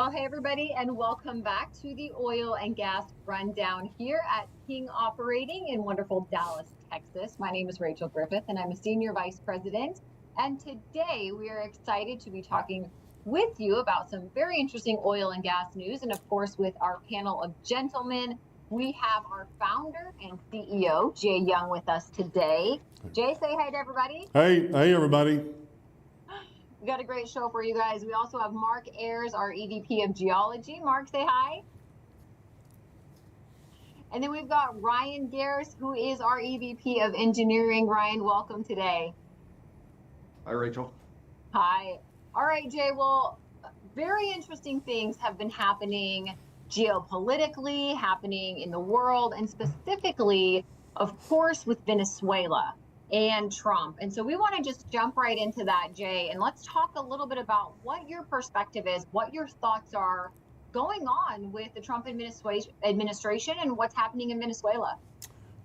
Well, hey, everybody, and welcome back to the Oil and Gas Rundown here at King Operating in wonderful Dallas, Texas. My name is Rachel Griffith, and I'm a Senior Vice President. And today we are excited to be talking with you about some very interesting oil and gas news. And of course, with our panel of gentlemen, we have our founder and CEO, Jay Young, with us today. Jay, say hi to everybody. Hey, everybody. We got a great show for you guys. We also have Mark Ayers, our EVP of Geology. Mark, say hi. And then we've got Ryan Goeres, who is our EVP of Engineering. Ryan, welcome today. Hi, Rachel. Hi. All right, Jay. Well, very interesting things have been happening geopolitically, happening in the world, and specifically, of course, with Venezuela and Trump. And so we want to just jump right into that, Jay, and let's talk a little bit about what your perspective is, what your thoughts are going on with the Trump administration and what's happening in Venezuela.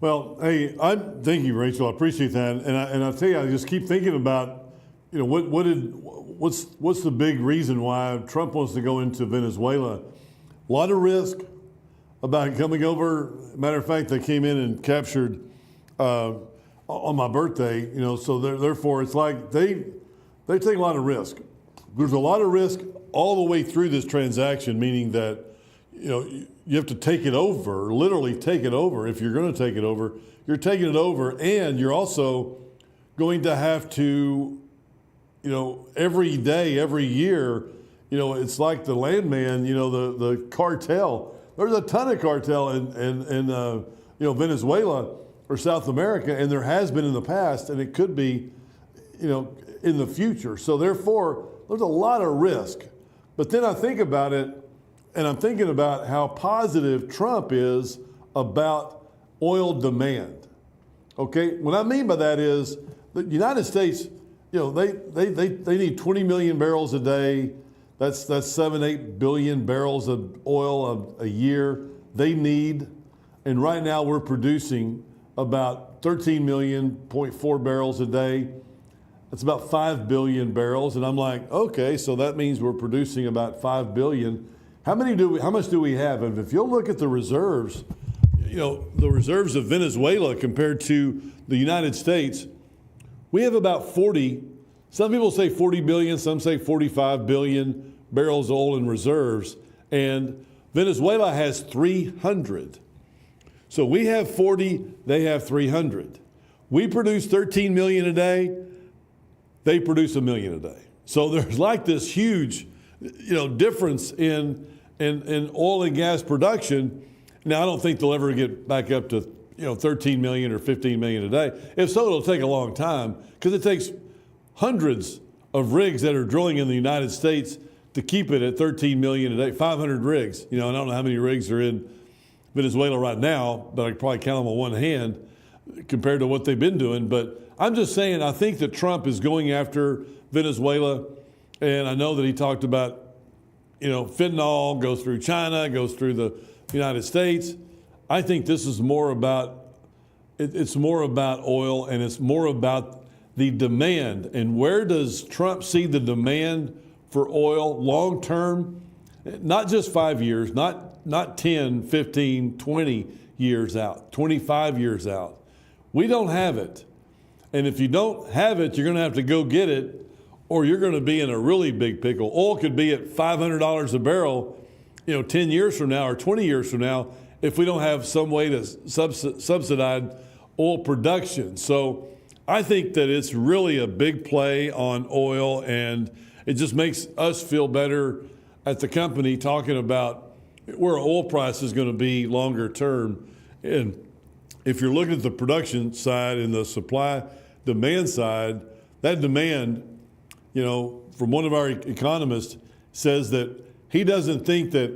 Well, hey, thank you, Rachel. I appreciate that. And I tell you, I just keep thinking about, what's the big reason why Trump wants to go into Venezuela? A lot of risk about coming over. Matter of fact, they came in and captured on my birthday, so therefore it's like they take a lot of risk. There's a lot of risk all the way through this transaction, meaning that, you have to take it over, literally take it over. If you're going to take it over, you're taking it over, and you're also going to have to, every day, every year, it's like the landman, the cartel. There's a ton of cartel in Venezuela or South America, and there has been in the past, and it could be, in the future. So therefore, there's a lot of risk. But then I think about it, and I'm thinking about how positive Trump is about oil demand. Okay, what I mean by that is the United States, they need 20 million barrels a day. That's 7-8 billion barrels of oil a year they need, and right now we're producing about 13.4 barrels a day. That's about 5 billion barrels. And I'm like, okay, so that means we're producing about 5 billion. How much do we have? And if you'll look at the reserves, the reserves of Venezuela compared to the United States, we have about 40, some people say 40 billion, some say 45 billion barrels of oil in reserves. And Venezuela has 300. So we have 40, they have 300. We produce 13 million a day, they produce 1 million a day. So there's like this huge, difference in oil and gas production. Now, I don't think they'll ever get back up to, 13 million or 15 million a day. If so, it'll take a long time, because it takes hundreds of rigs that are drilling in the United States to keep it at 13 million a day, 500 rigs. I don't know how many rigs are in Venezuela right now, but I could probably count them on one hand compared to what they've been doing. But I'm just saying, I think that Trump is going after Venezuela, and I know that he talked about, fentanyl goes through China, goes through the United States. I think this is more about, it's more about oil, and it's more about the demand. And where does Trump see the demand for oil long term? Not just 5 years, not 10, 15, 20 years out, 25 years out. We don't have it. And if you don't have it, you're going to have to go get it, or you're going to be in a really big pickle. Oil could be at $500 a barrel, 10 years from now or 20 years from now, if we don't have some way to subsidize oil production. So I think that it's really a big play on oil, and it just makes us feel better at the company talking about where oil price is going to be longer term. And if you're looking at the production side and the supply demand side, that demand, from one of our economists says that he doesn't think that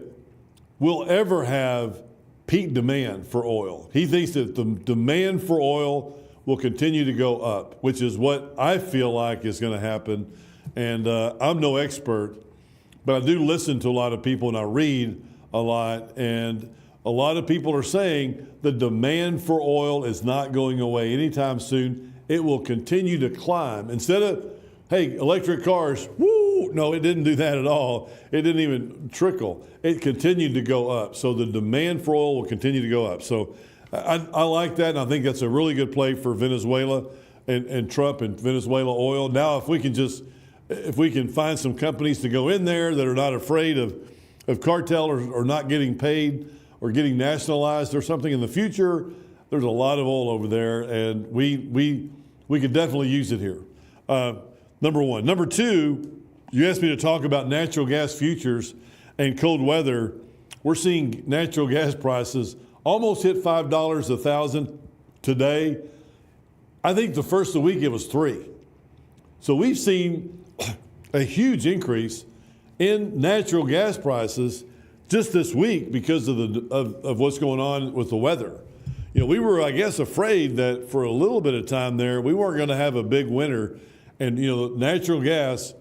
we'll ever have peak demand for oil. He thinks that the demand for oil will continue to go up, which is what I feel like is going to happen. And I'm no expert, but I do listen to a lot of people and I read a lot, and a lot of people are saying the demand for oil is not going away anytime soon. It will continue to climb. Instead of, hey, electric cars, woo, No, it didn't do that at all. It didn't even trickle. It continued to go up. So the demand for oil will continue to go up. So I like that, and I think that's a really good play for Venezuela and Trump and Venezuela oil. Now, if we can find some companies to go in there that are not afraid of cartel or not getting paid or getting nationalized or something in the future, there's a lot of oil over there, and we could definitely use it here. Number one. Number two, you asked me to talk about natural gas futures and cold weather. We're seeing natural gas prices almost hit $5 a thousand today. I think the first of the week it was $3. So we've seen a huge increase in natural gas prices just this week because of what's going on with the weather. We were, I guess, afraid that for a little bit of time there, we weren't going to have a big winter. And, natural gas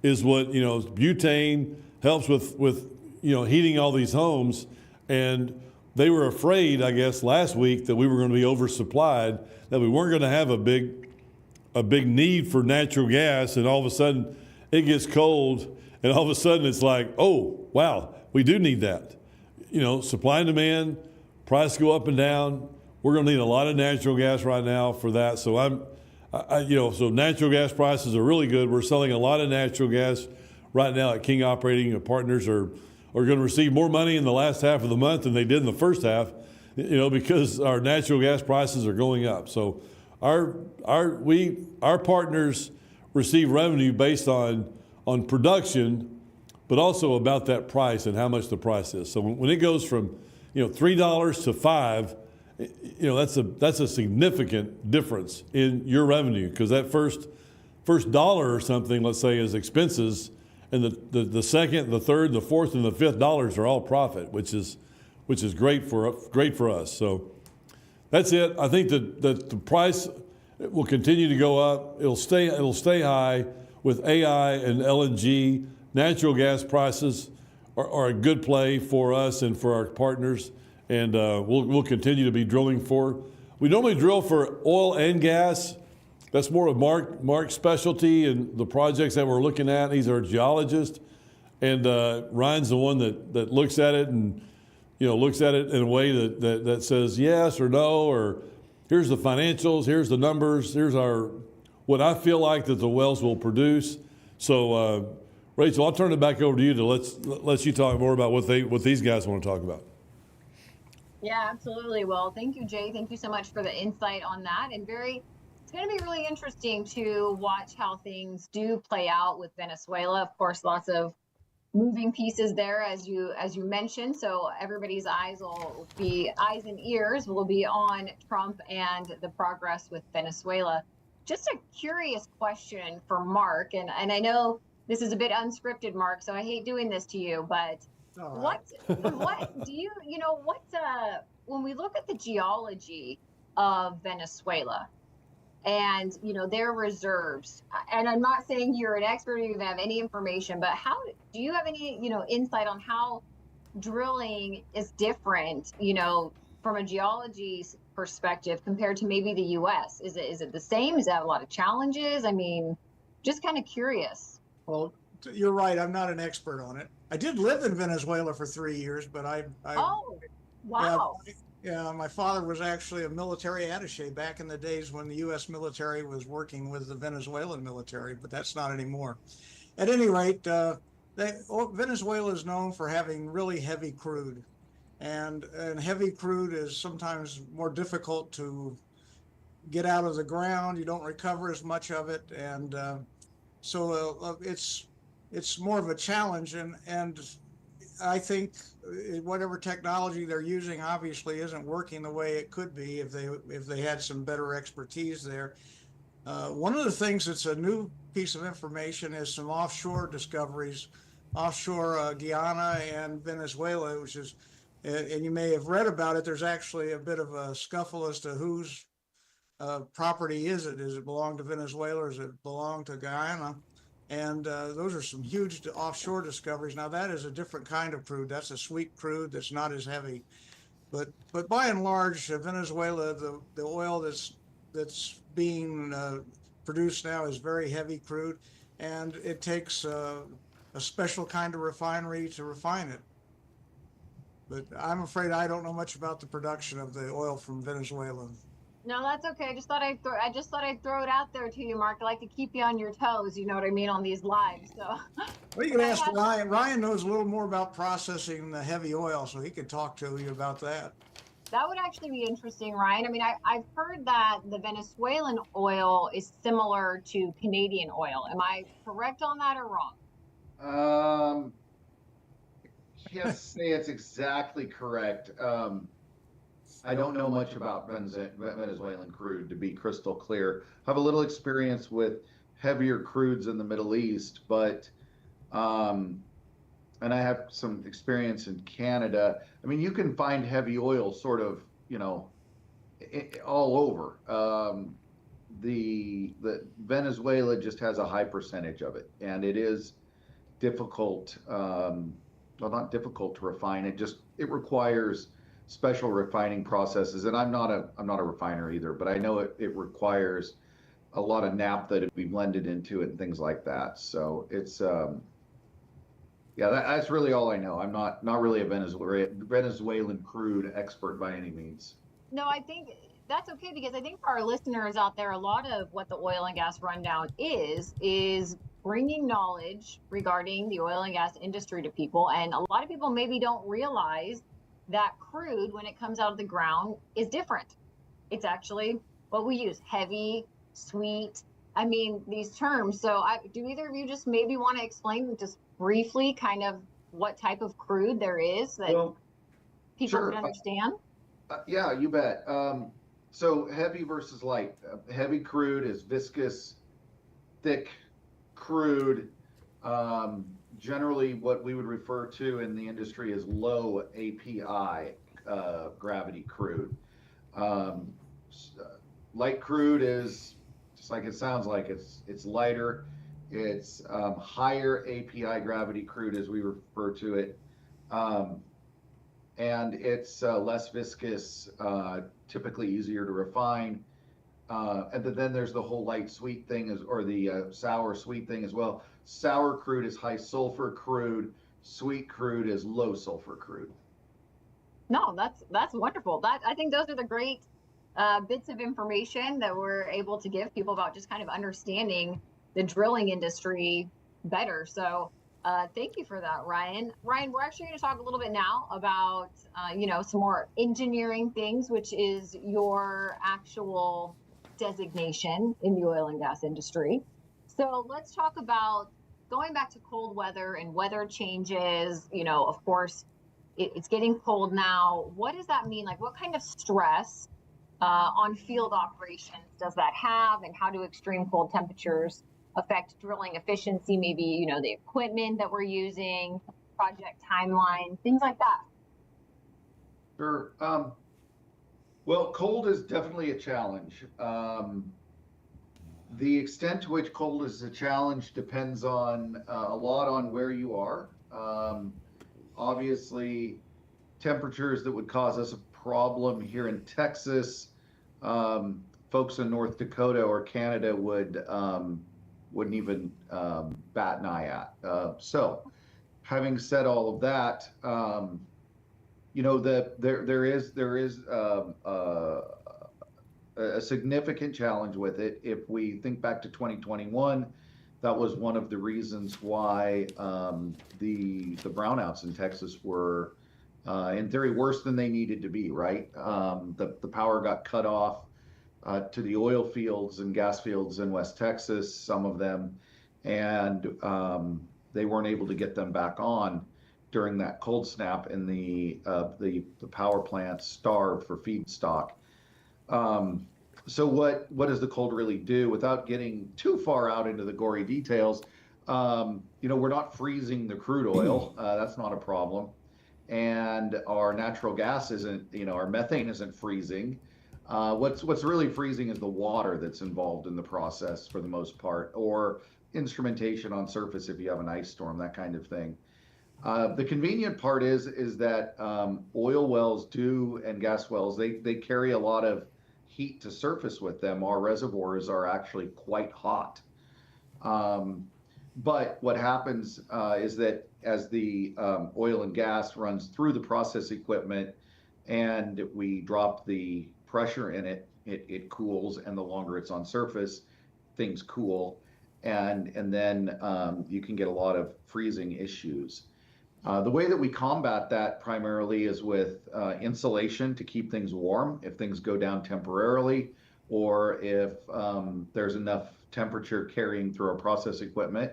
is what, butane helps with heating all these homes. And they were afraid, I guess, last week that we were going to be oversupplied, that we weren't going to have a big need for natural gas. And all of a sudden it gets cold. And all of a sudden it's like, oh, wow, we do need that. Supply and demand, price go up and down. We're going to need a lot of natural gas right now for that. So so natural gas prices are really good. We're selling a lot of natural gas right now at King Operating. Partners are going to receive more money in the last half of the month than they did in the first half, because our natural gas prices are going up. So our partners receive revenue based on production, but also about that price and how much the price is. So when it goes from $3 to $5, that's a significant difference in your revenue, because that first dollar or something, let's say, is expenses, and the second, the third, the fourth, and the fifth dollars are all profit, which is great for us. So that's it. I think that the price will continue to go up. It'll stay high with AI and LNG. Natural gas prices are a good play for us and for our partners. And we'll continue to be drilling for. We normally drill for oil and gas. That's more of Mark's specialty and the projects that we're looking at. He's our geologist, and Ryan's the one that looks at it and looks at it in a way that says yes or no, or here's the financials, here's the numbers, here's what I feel like that the wells will produce. So Rachel, I'll turn it back over to you to let you talk more about what these guys want to talk about. Yeah, absolutely. Well, thank you, Jay. Thank you so much for the insight on that. And it's going to be really interesting to watch how things do play out with Venezuela. Of course, lots of moving pieces there, as you mentioned. So everybody's eyes and ears will be on Trump and the progress with Venezuela. Just a curious question for Mark, and I know this is a bit unscripted, Mark, so I hate doing this to you, but what do you when we look at the geology of Venezuela and their reserves, and I'm not saying you're an expert or you have any information, but how do you have any insight on how drilling is different from a geology perspective compared to maybe the US? Is it the same? Is that a lot of challenges? I mean, just kind of curious. Well, you're right. I'm not an expert on it. I did live in Venezuela for 3 years, but Oh, wow. Yeah, my father was actually a military attaché back in the days when the U.S. military was working with the Venezuelan military, but that's not anymore. At any rate, Venezuela is known for having really heavy crude, and heavy crude is sometimes more difficult to get out of the ground. You don't recover as much of it, and so it's more of a challenge, and I think whatever technology they're using obviously isn't working the way it could be if they had some better expertise there. One of the things that's a new piece of information is some offshore discoveries, offshore Guyana and Venezuela, which is, and you may have read about it, there's actually a bit of a scuffle as to whose property is it? Does it belong to Venezuela or does it belong to Guyana? And those are some huge offshore discoveries. Now that is a different kind of crude. That's a sweet crude that's not as heavy. But by and large, Venezuela, the oil that's being produced now is very heavy crude. and it takes a special kind of refinery to refine it. But I'm afraid I don't know much about the production of the oil from Venezuela. No, that's okay. I just thought I'd throw it out there to you, Mark. I like to keep you on your toes, you know what I mean, on these lives. So Well, you but can I ask had Ryan. Ryan knows a little more about processing the heavy oil, so he could talk to you about that. that would actually be interesting, Ryan. I mean, I've heard that the Venezuelan oil is similar to Canadian oil. Am I correct on that or wrong? Um, can't say it's exactly correct. I don't know much about Venezuelan crude, to be crystal clear. I have a little experience with heavier crudes in the Middle East, but um, and I have some experience in Canada. I mean, you can find heavy oil sort of, all over. The Venezuela just has a high percentage of it, and it is difficult. Well, not difficult to refine. It requires special refining processes, and I'm not a refiner either, but I know it requires a lot of naphtha to be blended into it and things like that. So it's yeah, that's really all I know. I'm not really a Venezuelan crude expert by any means. No, I think that's okay because I think for our listeners out there, a lot of what the oil and gas rundown is bringing knowledge regarding the oil and gas industry to people. And a lot of people maybe don't realize that crude, when it comes out of the ground, is different. It's actually what we use: heavy, sweet. I mean, these terms. So, do either of you just maybe want to explain just briefly kind of what type of crude there is that Well, people can sure. understand? Yeah, you bet. So heavy versus light. Heavy crude is viscous, thick crude. Generally, what we would refer to in the industry as low API gravity crude. Um, Light crude is just like it sounds like. It's lighter. It's higher API gravity crude, as we refer to it. Um, and it's less viscous, typically easier to refine. And then there's the whole light sweet thing, or the sour sweet thing as well. Sour crude is high sulfur crude. Sweet crude is low sulfur crude. No, that's wonderful. That I think those are the great bits of information that we're able to give people about just kind of understanding the drilling industry better. So thank you for that, Ryan. Ryan, we're actually going to talk a little bit now about some more engineering things, which is your actual designation in the oil and gas industry. So let's talk about going back to cold weather and weather changes. Of course, it's getting cold now. What does that mean? Like, what kind of stress on field operations does that have, and how do extreme cold temperatures affect drilling efficiency? Maybe, the equipment that we're using, project timeline, things like that. Sure. Well, cold is definitely a challenge. The extent to which cold is a challenge depends on a lot on where you are. Obviously, temperatures that would cause us a problem here in Texas, folks in North Dakota or Canada wouldn't even bat an eye at. So, having said all of that, there is a significant challenge with it. If we think back to 2021, that was one of the reasons why the brownouts in Texas were, in theory, worse than they needed to be. Right, the power got cut off to the oil fields and gas fields in West Texas, some of them, and they weren't able to get them back on during that cold snap, and the power plants starved for feedstock. So what does the cold really do? Without getting too far out into the gory details, we're not freezing the crude oil. That's not a problem. And our natural gas isn't, our methane isn't freezing. What's really freezing is the water that's involved in the process for the most part, or instrumentation on surface if you have an ice storm, that kind of thing. The convenient part is that oil wells and gas wells, they carry a lot of heat to surface with them. Our reservoirs are actually quite hot. But what happens is that as the oil and gas runs through the process equipment and we drop the pressure in it, it cools, and the longer it's on surface, things cool, and then you can get a lot of freezing issues. The way that we combat that primarily is with insulation to keep things warm if things go down temporarily, or if there's enough temperature carrying through our process equipment.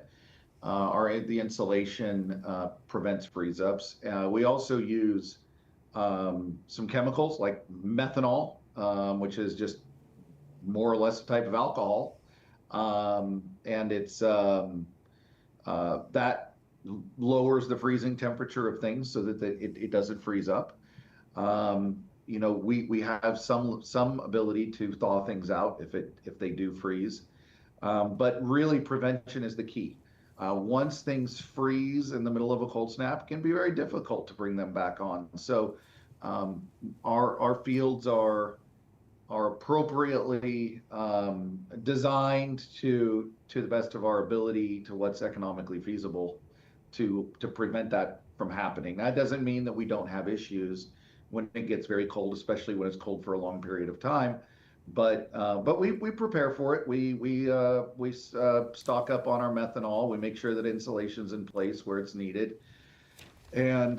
The insulation prevents freeze ups. We also use some chemicals like methanol, which is just more or less a type of alcohol. And it's that lowers the freezing temperature of things so that it doesn't freeze up. We have some ability to thaw things out if they do freeze. But really prevention is the key. Once things freeze in the middle of a cold snap, it can be very difficult to bring them back on. So our fields are appropriately designed to the best of our ability to what's economically feasible to prevent that from happening. That doesn't mean that we don't have issues when it gets very cold, especially when it's cold for a long period of time. But we prepare for it. We stock up on our methanol. We make sure that insulation's in place where it's needed, and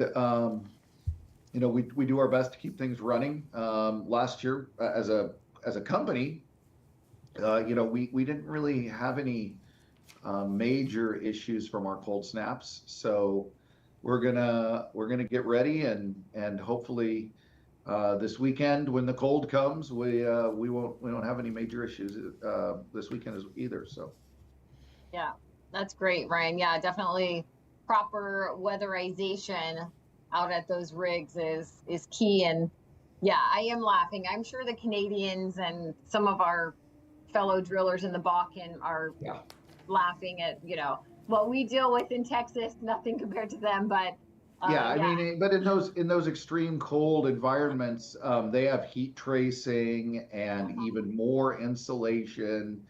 we do our best to keep things running. Last year, as a company, we didn't really have any major issues from our cold snaps. So we're gonna get ready and hopefully this weekend when the cold comes, we don't have any major issues this weekend either. So Yeah, that's great, Ryan. Yeah, definitely proper weatherization out at those rigs is key. And yeah, I am laughing. I'm sure the Canadians and some of our fellow drillers in the Bakken are laughing at what we deal with in Texas. Nothing compared to them, but I mean, but in those extreme cold environments, they have heat tracing and even more insulation.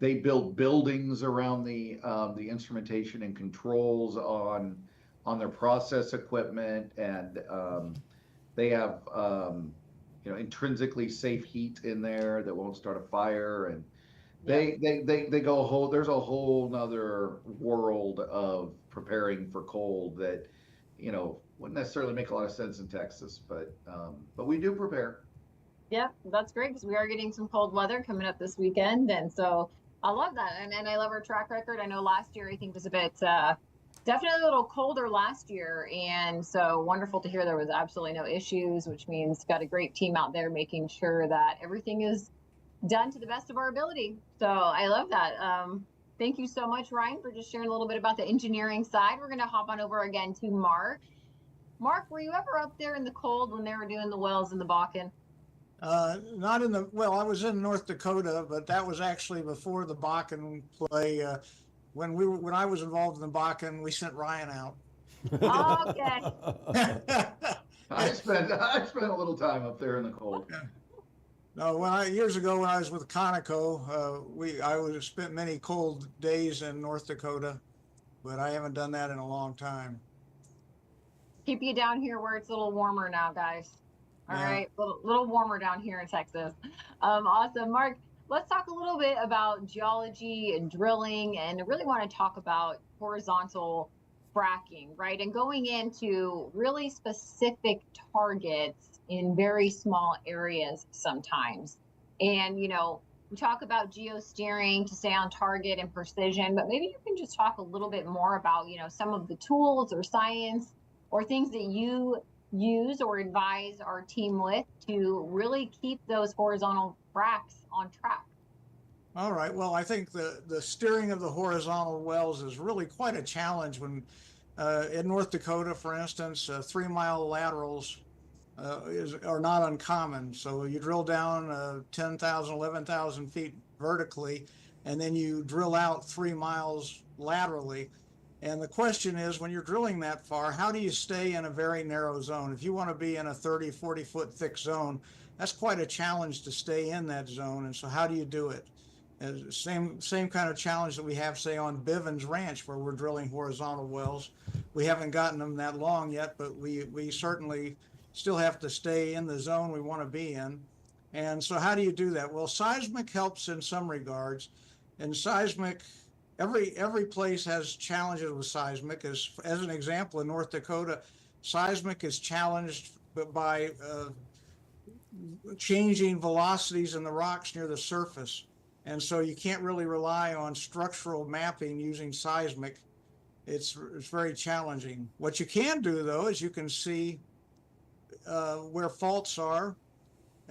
They build buildings around the instrumentation and controls on their process equipment, and they have intrinsically safe heat in there that won't start a fire, and they go there's a whole nother world of preparing for cold that wouldn't necessarily make a lot of sense in Texas, but we do prepare. Yeah, that's great because we are getting some cold weather coming up this weekend, and so I love that, and I love our track record. I know last year I think was a bit definitely a little colder last year, and so wonderful to hear there was absolutely no issues, which means got a great team out there making sure that everything is done to the best of our ability. So I love that. Thank you so much, Ryan, for just sharing a little bit about the engineering side. We're going to hop on over again to Mark. Mark, were you ever up there in the cold when they were doing the wells in the Bakken? Not in the, well, I was in North Dakota, but that was actually before the Bakken play. When I was involved in the Bakken, we sent Ryan out. Okay. I spent a little time up there in the cold. No, years ago when I was with Conoco, I spent many cold days in North Dakota, but I haven't done that in a long time. Keep you down here where it's a little warmer now, guys. All right, little warmer down here in Texas. Awesome, Mark. Let's talk a little bit about geology and drilling, and I really want to talk about horizontal fracking, right? And going into really specific targets in very small areas sometimes. And, we talk about geosteering to stay on target and precision, but maybe you can just talk a little bit more about, some of the tools or science or things that you use or advise our team with to really keep those horizontal fracs on track. All right. Well, I think the steering of the horizontal wells is really quite a challenge when in North Dakota, for instance, 3-mile laterals are not uncommon. So you drill down 10,000, 11,000 feet vertically, and then you drill out 3 miles laterally. And the question is, when you're drilling that far, how do you stay in a very narrow zone? If you want to be in a 30, 40-foot thick zone, that's quite a challenge to stay in that zone. And so how do you do it? Same kind of challenge that we have, say, on Bivens Ranch, where we're drilling horizontal wells. We haven't gotten them that long yet, but we certainly still have to stay in the zone we want to be in. And so how do you do that? Well, seismic helps in some regards. And seismic, every place has challenges with seismic. As an example, in North Dakota, seismic is challenged by changing velocities in the rocks near the surface. And so you can't really rely on structural mapping using seismic. It's very challenging. What you can do, though, is you can see where faults are.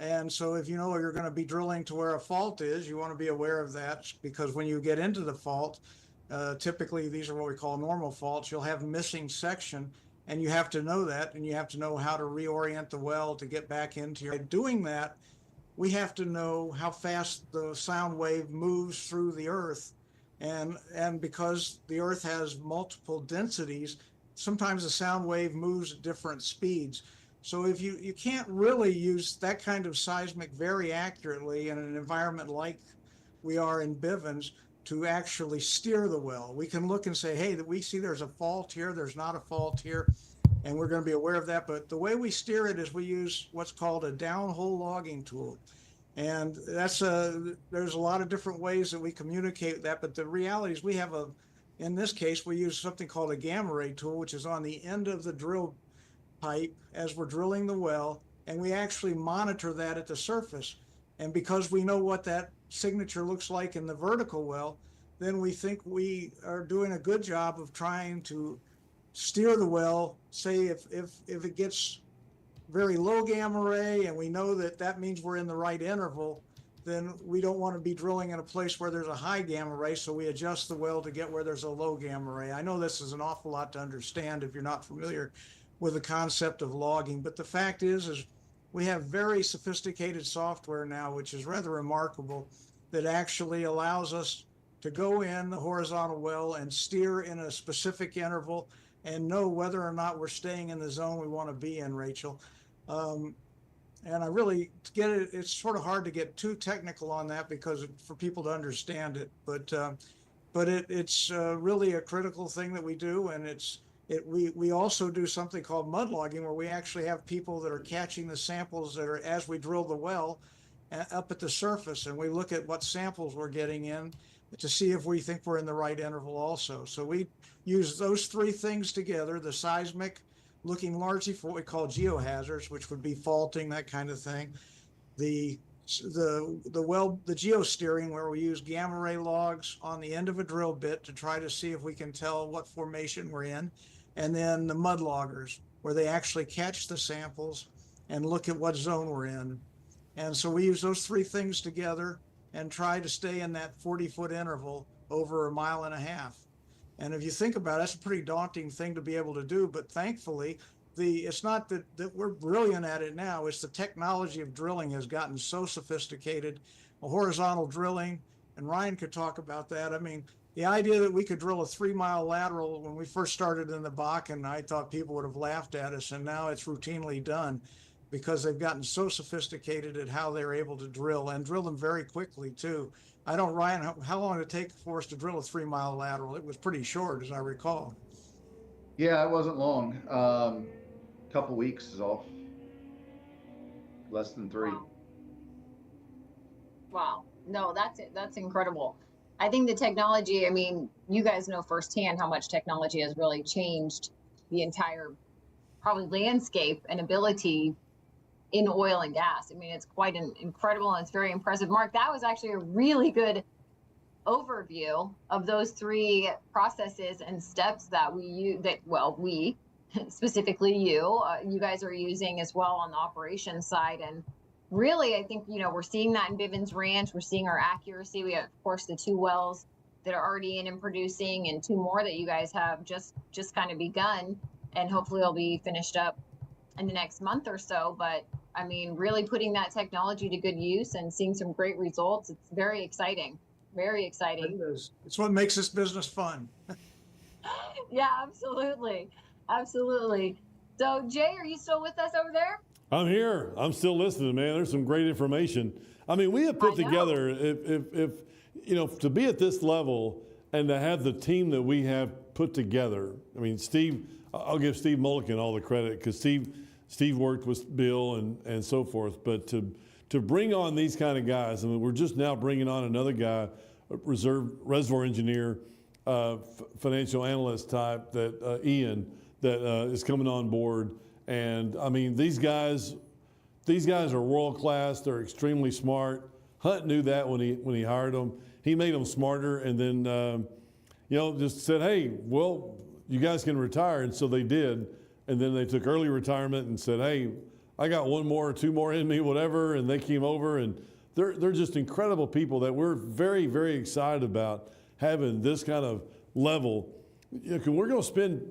And so if you know you're going to be drilling to where a fault is, you want to be aware of that, because when you get into the fault, typically these are what we call normal faults. You'll have missing section, and you have to know that, and you have to know how to reorient the well to get back into your. By doing that, we have to know how fast the sound wave moves through the earth. And because the earth has multiple densities, sometimes the sound wave moves at different speeds. So if you can't really use that kind of seismic very accurately in an environment like we are in Bivens to actually steer the well. We can look and say, hey, we see there's a fault here, there's not a fault here, and we're going to be aware of that. But the way we steer it is we use what's called a downhole logging tool. And there's a lot of different ways that we communicate that, but the reality is we have in this case, we use something called a gamma ray tool, which is on the end of the drill pipe as we're drilling the well, and we actually monitor that at the surface. And because we know what that signature looks like in the vertical well, then we think we are doing a good job of trying to steer the well. Say if it gets very low gamma ray and we know that means we're in the right interval, then we don't want to be drilling in a place where there's a high gamma ray, so we adjust the well to get where there's a low gamma ray. I know this is an awful lot to understand if you're not familiar with the concept of logging, but the fact is we have very sophisticated software now, which is rather remarkable, that actually allows us to go in the horizontal well and steer in a specific interval and know whether or not we're staying in the zone we want to be in, Rachel. And I really, to get it, it's sort of hard to get too technical on that because for people to understand it, but it's really a critical thing that we do. And we also do something called mud logging, where we actually have people that are catching the samples that are, as we drill the well, up at the surface, and we look at what samples we're getting in to see if we think we're in the right interval also. So we use those three things together: the seismic, looking largely for what we call geohazards, which would be faulting, that kind of thing. The geosteering, where we use gamma ray logs on the end of a drill bit to try to see if we can tell what formation we're in. And then the mud loggers, where they actually catch the samples and look at what zone we're in. And so we use those three things together and try to stay in that 40-foot interval over 1.5 miles. And if you think about it, that's a pretty daunting thing to be able to do. But thankfully, it's not that we're brilliant at it now. It's the technology of drilling has gotten so sophisticated. Horizontal drilling, and Ryan could talk about that. I mean, the idea that we could drill a 3-mile lateral when we first started in the Bakken, I thought people would have laughed at us. And now it's routinely done because they've gotten so sophisticated at how they're able to drill, and drill them very quickly too. Ryan, how long did it take for us to drill a 3-mile lateral? It was pretty short, as I recall. Yeah, it wasn't long. Couple weeks is all. Less than 3. Wow. No, that's incredible. I think the technology, I mean, you guys know firsthand how much technology has really changed the entire probably landscape and ability in oil and gas. I mean, it's quite incredible, and it's very impressive. Mark, that was actually a really good overview of those 3 processes and steps that we specifically you guys are using as well on the operations side. And really, I think, we're seeing that in Bivens Ranch. We're seeing our accuracy. We have, of course, the 2 wells that are already in and producing, and 2 more that you guys have just kind of begun, and hopefully will be finished up in the next month or so. But I mean, really putting that technology to good use and seeing some great results. It's very exciting. Very exciting. It is. It's what makes this business fun. Yeah, absolutely. Absolutely. So, Jay, are you still with us over there? I'm here. I'm still listening, man. There's some great information. I mean, we have put together, you know, to be at this level and to have the team that we have put together. I mean, Steve, I'll give Steve Mulligan all the credit because Steve worked with Bill and so forth. But to bring on these kind of guys, I mean, we're just now bringing on another guy, a reservoir engineer, financial analyst type, that Ian, that is coming on board. And I mean, these guys are world class. They're extremely smart. Hunt knew that when he hired them. He made them smarter, and then you know, just said, hey, well, you guys can retire, and so they did. And then they took early retirement and said, hey, I got one more or two more in me, whatever. And they came over, and they're just incredible people that we're very, very excited about having this kind of level. You know, 'cause we're going to spend,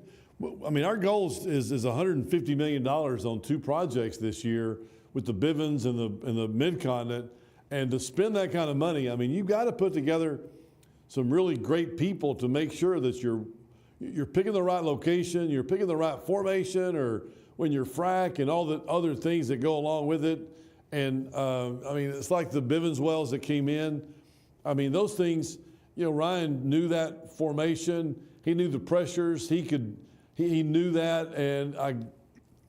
I mean, our goal is $150 million on 2 projects this year with the Bivens and the Mid-Continent. And to spend that kind of money, I mean, you've got to put together some really great people to make sure that you're picking the right location, you're picking the right formation, or when you're frack and all the other things that go along with it. And I mean, it's like the Bivens wells that came in. I mean, those things, you know, Ryan knew that formation. He knew the pressures. He knew that. And I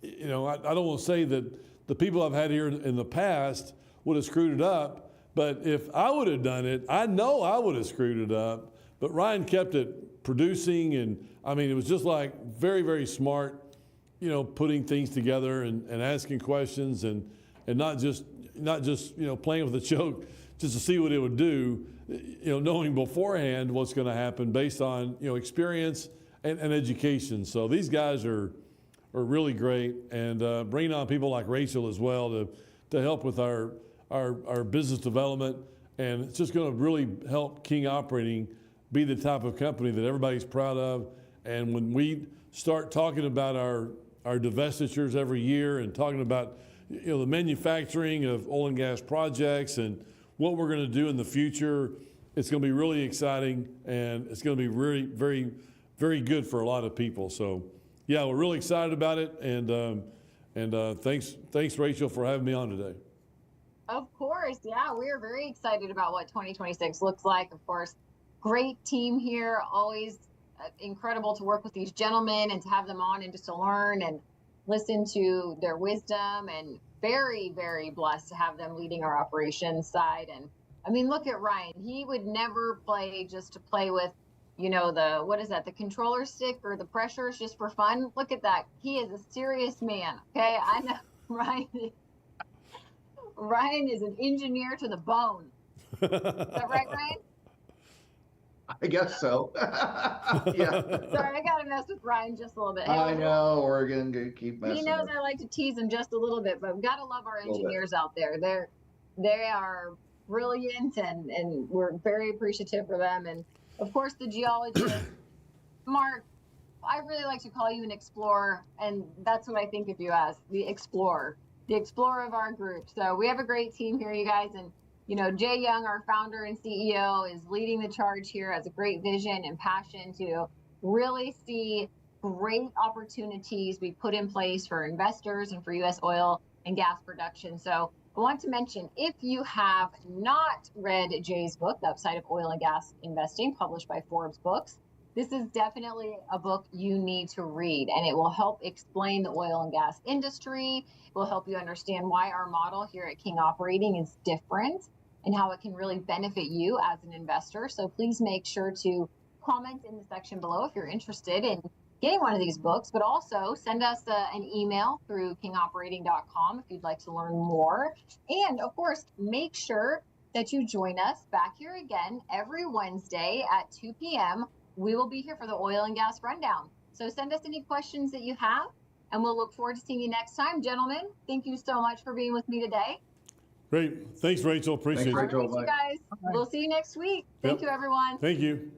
don't want to say that the people I've had here in the past would have screwed it up. But if I would have done it, I know I would have screwed it up. But Ryan kept it producing, and I mean, it was just like very, very smart, you know, putting things together and asking questions and not just you know, playing with a joke just to see what it would do, you know, knowing beforehand what's going to happen based on, you know, experience and education. So these guys are really great, and bringing on people like Rachel as well to help with our business development, and it's just going to really help King Operating be the type of company that everybody's proud of. And when we start talking about our divestitures every year and talking about, you know, the manufacturing of oil and gas projects and what we're going to do in the future, it's going to be really exciting, and it's going to be really very, very good for a lot of people. So yeah, we're really excited about it, and thanks Rachel for having me on today. Of course, yeah, we are very excited about what 2026 looks like. Of course, great team here, always incredible to work with these gentlemen and to have them on and just to learn and listen to their wisdom, and very, very blessed to have them leading our operations side. And I mean, look at Ryan. He would never play just to play with, you know, the controller stick or the pressures just for fun. Look at that. He is a serious man. Okay. I know Ryan is an engineer to the bone. Is that right, Ryan? I guess so. Yeah. Sorry, I gotta mess with Ryan just a little bit. I know, we're gonna keep messing. He knows I like to tease him just a little bit, but we've got to love our engineers out there. They are brilliant, and we're very appreciative for them. And of course, the geologist, Mark. I really like to call you an explorer, and that's what I think of you as, the explorer of our group. So we have a great team here, you guys, and you know, Jay Young, our founder and CEO, is leading the charge here, has a great vision and passion to really see great opportunities be put in place for investors and for U.S. oil and gas production. So I want to mention, if you have not read Jay's book, The Upside of Oil and Gas Investing, published by Forbes Books, this is definitely a book you need to read, and it will help explain the oil and gas industry. It will help you understand why our model here at King Operating is different and how it can really benefit you as an investor. So please make sure to comment in the section below if you're interested in getting one of these books, but also send us an email through kingoperating.com if you'd like to learn more. And of course, make sure that you join us back here again every Wednesday at 2 p.m. We will be here for the oil and gas rundown. So send us any questions that you have, and we'll look forward to seeing you next time. Gentlemen, thank you so much for being with me today. Great. Thanks, Rachel. Appreciate it. Rachel. All right, you guys. We'll see you next week. Thank you, everyone. Thank you.